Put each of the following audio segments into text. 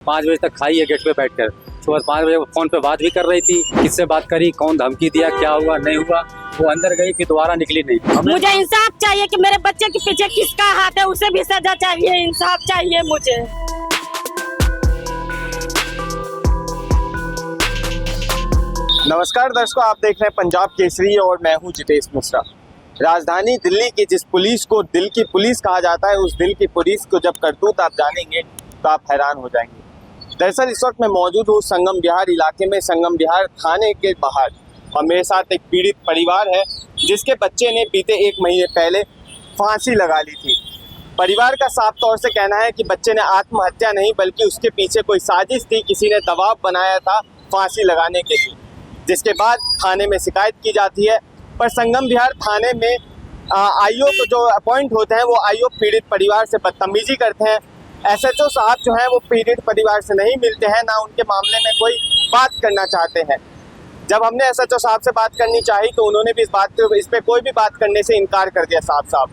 5 बजे तक खाई है गेट पे बैठकर। सुबह 5 बजे फोन पे बात भी कर रही थी, किससे बात करी, कौन धमकी दिया, क्या हुआ नहीं हुआ। वो अंदर गई फिर दोबारा निकली नहीं। मुझे इंसाफ चाहिए कि मेरे बच्चे के पीछे किसका हाथ है, उसे भी सजा चाहिए, इंसाफ चाहिए मुझे। नमस्कार दर्शकों, आप देख रहे हैं पंजाब केसरी और मैं हूं जितेश मिश्रा। राजधानी दिल्ली की जिस पुलिस को दिल की पुलिस कहा जाता है, उस दिल की पुलिस को जब करतूत आप जानेंगे तो आप हैरान हो जाएंगे। दरअसल इस वक्त मैं मौजूद हूँ संगम विहार इलाके में, संगम विहार थाने के बाहर, और मेरे साथ एक पीड़ित परिवार है जिसके बच्चे ने बीते 1 महीने पहले फांसी लगा ली थी। परिवार का साफ तौर से कहना है कि बच्चे ने आत्महत्या नहीं बल्कि उसके पीछे कोई साजिश थी, किसी ने दबाव बनाया था फांसी लगाने के लिए, जिसके बाद थाने में शिकायत की जाती है। पर संगम विहार थाने में आईओ को जो अपॉइंट होते हैं वो आईओ पीड़ित परिवार से बदतमीजी करते हैं। एसएचओ साहब जो हैं वो पीड़ित परिवार से नहीं मिलते हैं, ना उनके मामले में कोई बात करना चाहते हैं। जब हमने एसएचओ साहब से बात करनी चाही तो उन्होंने भी इस पे कोई भी बात करने से इनकार कर दिया साफ साफ।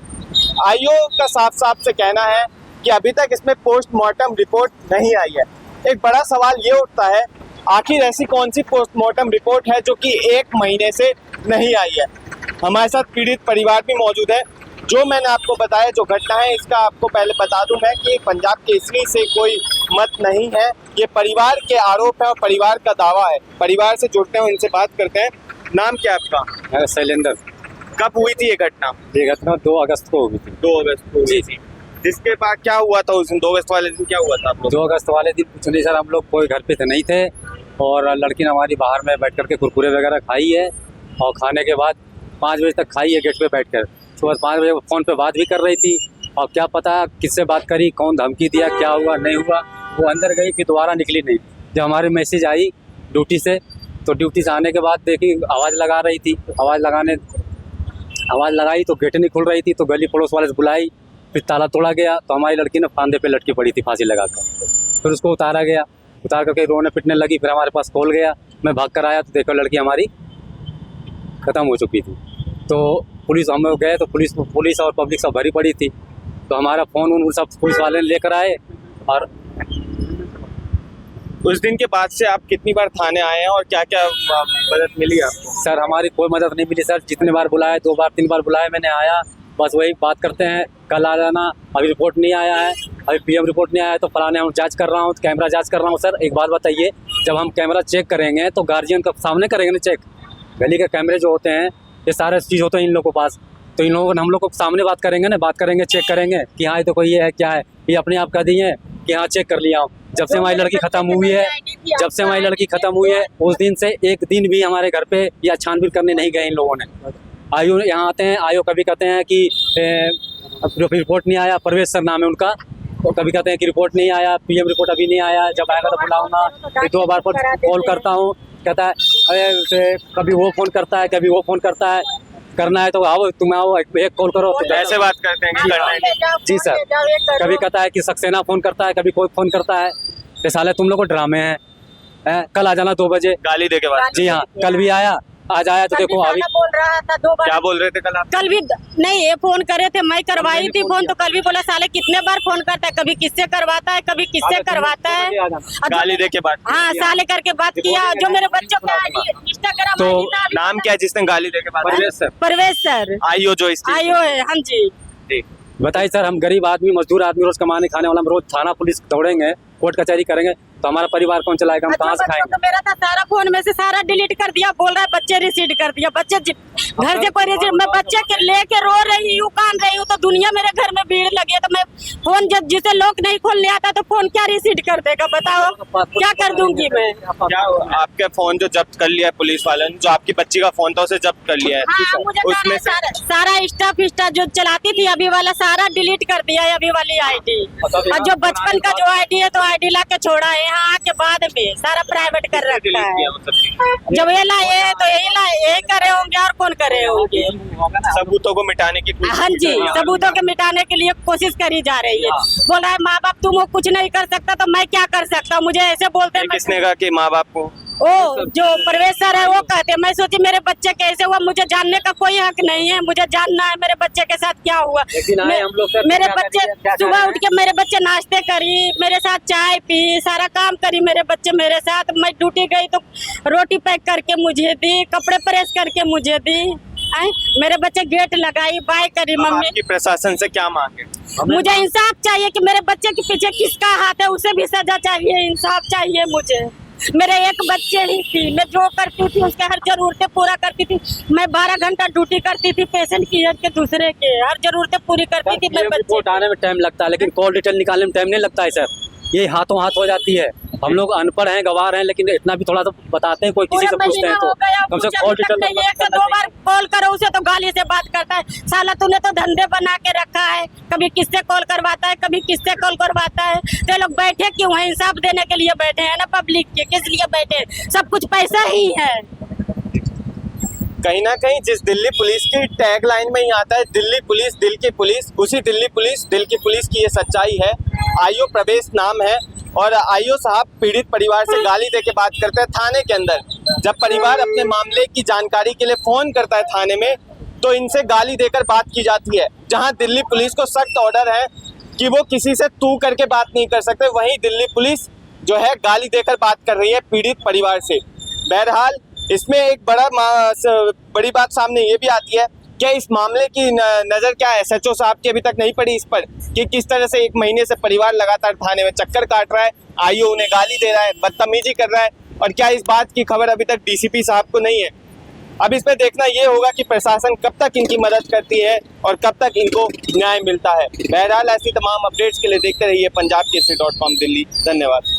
आईओ का साफ साफ से कहना है कि अभी तक इसमें पोस्टमार्टम रिपोर्ट नहीं आई है। एक बड़ा सवाल ये उठता है, आखिर ऐसी कौन सी पोस्टमार्टम रिपोर्ट है जो कि 1 महीने से नहीं आई है। हमारे साथ पीड़ित परिवार भी मौजूद है। जो मैंने आपको बताया, जो घटना है, इसका आपको पहले बता दूं मैं कि पंजाब केसरी से कोई मत नहीं है, ये परिवार के आरोप है और परिवार का दावा है। परिवार से जुड़ते हैं, उनसे बात करते हैं। नाम क्या है आपका? शैलेंद्र। कब हुई थी ये घटना? ये घटना 2 अगस्त को हुई थी। 2 अगस्त को जी। जिसके बाद क्या हुआ था उस दिन? 2 अगस्त वाले दिन क्या हुआ था? 2 अगस्त वाले दिन कुछ नहीं सर, हम लोग कोई घर पे तो नहीं थे और लड़की ने हमारी बाहर में बैठ करके कुरकुरे वगैरह खाई है और खाने के बाद 5 बजे तक खाई है गेट पे बैठकर। सुबह 5 बजे फोन पे बात भी कर रही थी और क्या पता किससे बात करी, कौन धमकी दिया, क्या हुआ नहीं हुआ। वो अंदर गई फिर दोबारा निकली नहीं। जब हमारी मैसेज आई ड्यूटी से तो ड्यूटी से आने के बाद देखी आवाज़ लगा रही थी। आवाज़ लगाई तो गेट नहीं खुल रही थी, तो गली पड़ोस वाले से बुलाई, फिर ताला तोड़ा गया तो हमारी लड़की ने फांदे पे लटकी पड़ी थी फांसी लगाकर। फिर उसको उतारा गया, उतार करके रोने पिटने लगी। फिर हमारे पास कॉल गया, मैं भाग कर आया तो देखो लड़की हमारी ख़त्म हो चुकी थी। तो पुलिस हम लोग गए तो पुलिस और पब्लिक सब भरी पड़ी थी, तो हमारा फ़ोन उन सब पुलिस वाले ने लेकर आए। और उस दिन के बाद से आप कितनी बार थाने आए हैं और क्या क्या मदद मिली आपको? सर हमारी कोई मदद नहीं मिली सर। जितने बार बुलाया, 2 बार 3 बार बुलाया, मैंने आया, बस वही बात करते हैं कल आ जाना। अभी रिपोर्ट नहीं आया है, अभी पीएम रिपोर्ट नहीं आया है तो फलाने हम जांच कर रहा हूँ, कैमरा जांच कर रहा हूँ। सर एक बात बताइए, जब हम कैमरा चेक करेंगे तो गार्जियन के सामने करेंगे ना चेक। गली के कैमरे जो होते हैं ये सारे चीज़ होते हैं इन लोगों के पास, तो इन लोगों हम लोग को सामने बात करेंगे ना, बात करेंगे, चेक करेंगे कि हाँ ये तो कोई ये है क्या है, ये अपने आप कह दिए कि हाँ चेक कर लिया हूँ। जब से हमारी लड़की ख़त्म हुई है उस दिन से एक दिन भी हमारे घर पे या छानबीन करने नहीं गए इन लोगों ने। आयु यहाँ आते हैं, आयु कभी कहते हैं कि रिपोर्ट नहीं आया, परवेज सर नाम है उनका, तो कभी कहते हैं कि रिपोर्ट नहीं आया, पीएम रिपोर्ट अभी नहीं आया, जब आएगा तो बुलाऊंगा। फिर 2 बार कॉल करता हूँ, कहता है अरे कभी वो फ़ोन करता है, कभी वो फ़ोन करता है, करना है तो आओ, तुम आओ, एक कॉल करो। तो ऐसे बात करते हैं कि करना है। जी सर, कभी कहता है कि सक्सेना फ़ोन करता है, कभी कोई फ़ोन करता है। ये साले तुम लोग को ड्रामे हैं, कल आ जाना 2 बजे। गाली दे के बाद? जी हाँ, कल भी आया, आज आया तो देखो अभी बोल रहा था 2 बार। क्या बोल रहे थे कल आप? कल भी नहीं, ये फोन करे थे, मैं करवाई थी फोन, तो कल भी बोला साले कितने बार फोन करता है, कभी किससे करवाता है, कभी किससे करवाता है। गाली दे के बाद? हाँ, साले करके बात किया। जो मेरे बच्चों का इंस्टाग्राम तो नाम क्या है जिसने गाली दे के बाद? परवेज सर आईओ जो आईओ है। हाँ जी। बताइए सर, हम गरीब आदमी, मजदूर आदमी, रोज कमाने खाने वाला, हम रोज थाना पुलिस दौड़ेंगे, कोर्ट कचहरी करेंगे तो हमारा परिवार कौन चलाएगा? हम कहाँ से खाएंगे? तो मेरा था सारा फोन में से सारा डिलीट कर दिया, बोल रहा है बच्चे रिसीव कर दिया। बच्चे घर से कोई रिसीव, मैं बच्चे के लेके रो रही हूँ, कान रही हूँ, तो दुनिया मेरे घर में भीड़ लगी है। तो मैं फोन जब जिसे लोग नहीं खोलने आता तो फोन क्या रिसीव कर देगा, बताओ क्या कर दूंगी मैं? क्या आपके फोन जो जब्त कर लिया है पुलिस वाले ने, जो आपकी बच्ची का फोन था उसे जब्त कर लिया है? हाँ, मुझे उसमें सारा स्टाफ जो चलाती थी अभी वाला सारा डिलीट कर दिया है, अभी वाली आईडी। और जो बचपन का जो आईडी है तो आईडी ला के छोड़ा है, यहाँ आके बाद में सारा प्राइवेट कर रखा है। जब ये लाए तो यही करे होंगे और कौन करे होंगे। सबूतों को मिटाने की कोशिश? हाँ जी, सबूतों के मिटाने के लिए कोशिश करी जा रही है। बोल रहा है माँ बाप तुम कुछ नहीं कर सकता तो मैं क्या कर सकता हूँ, मुझे ऐसे बोलते हैं। किसने कहा कि माँ बाप को? ओ जो परवेज सर है वो कहते हैं। मैं सोची मेरे बच्चे कैसे हुआ, मुझे जानने का कोई हक नहीं है, मुझे जानना है मेरे बच्चे के साथ क्या हुआ। मेरे बच्चे सुबह उठ के मेरे बच्चे नाश्ते करी, मेरे साथ चाय पी, सारा काम करी मेरे बच्चे मेरे साथ। मैं ड्यूटी गई तो रोटी पैक करके मुझे दी, कपड़े प्रेस करके मुझे दी। मेरे बच्चे गेट लगाई, बाय करी मम्मी। आपकी प्रशासन से क्या मांग है? मुझे इंसाफ चाहिए कि मेरे बच्चे के पीछे किसका हाथ है, उसे भी सजा चाहिए, इंसाफ चाहिए मुझे। मेरे एक बच्चे ही थी, मैं जो करती थी उसके हर जरूरतें पूरा करती थी। मैं 12 घंटा ड्यूटी करती थी पेशेंट की के दूसरे के हर जरूरतें पूरी करती थी। मैं रिपोर्ट आने में टाइम लगता है, लेकिन कॉल डिटेल निकालने में टाइम नहीं लगता है सर। ये हाथों हाथ हो जाती है। हम लोग अनपढ़ हैं, गवार हैं, लेकिन इतना भी थोड़ा तो बताते हैं, कोई किसी से पूछते हैं तो कम से कम कॉल डिटेल में 1 से 2 बार कॉल करो उसे तो गाली से बात करता है। साला तूने तो धंधे बना के रखा है, कभी किससे कॉल करवाता है, कभी किससे कॉल करवाता है। तो लोग बैठे क्यों हैं? इंसाफ देने के लिए बैठे हैं ना पब्लिक के, किस लिए बैठे? सब कुछ पैसा ही है। कहीं ना कहीं जिस दिल्ली पुलिस की टैग लाइन में ही आता है दिल्ली पुलिस दिल की पुलिस, उसी दिल्ली पुलिस दिल की पुलिस की ये सच्चाई है। आईओ प्रवेश नाम है और आईओ साहब पीड़ित परिवार से गाली देके बात करते हैं थाने के अंदर। जब परिवार अपने मामले की जानकारी के लिए फोन करता है थाने में तो इनसे गाली देकर बात की जाती है। जहां दिल्ली पुलिस को सख्त ऑर्डर है कि वो किसी से तू करके बात नहीं कर सकते, वहीं दिल्ली पुलिस जो है गाली देकर बात कर रही है पीड़ित परिवार से। बहरहाल इसमें एक बड़ी बात सामने ये भी आती है, क्या इस मामले की नज़र क्या एसएचओ साहब की अभी तक नहीं पड़ी इस पर कि किस तरह से 1 महीने से परिवार लगातार थाने में चक्कर काट रहा है, आईओ उन्हें गाली दे रहा है, बदतमीजी कर रहा है, और क्या इस बात की खबर अभी तक डीसीपी साहब को नहीं है? अब इसमें देखना ये होगा कि प्रशासन कब तक इनकी मदद करती है और कब तक इनको न्याय मिलता है। बहरहाल ऐसी तमाम अपडेट्स के लिए देखते रहिए पंजाब केसरी.com दिल्ली। धन्यवाद।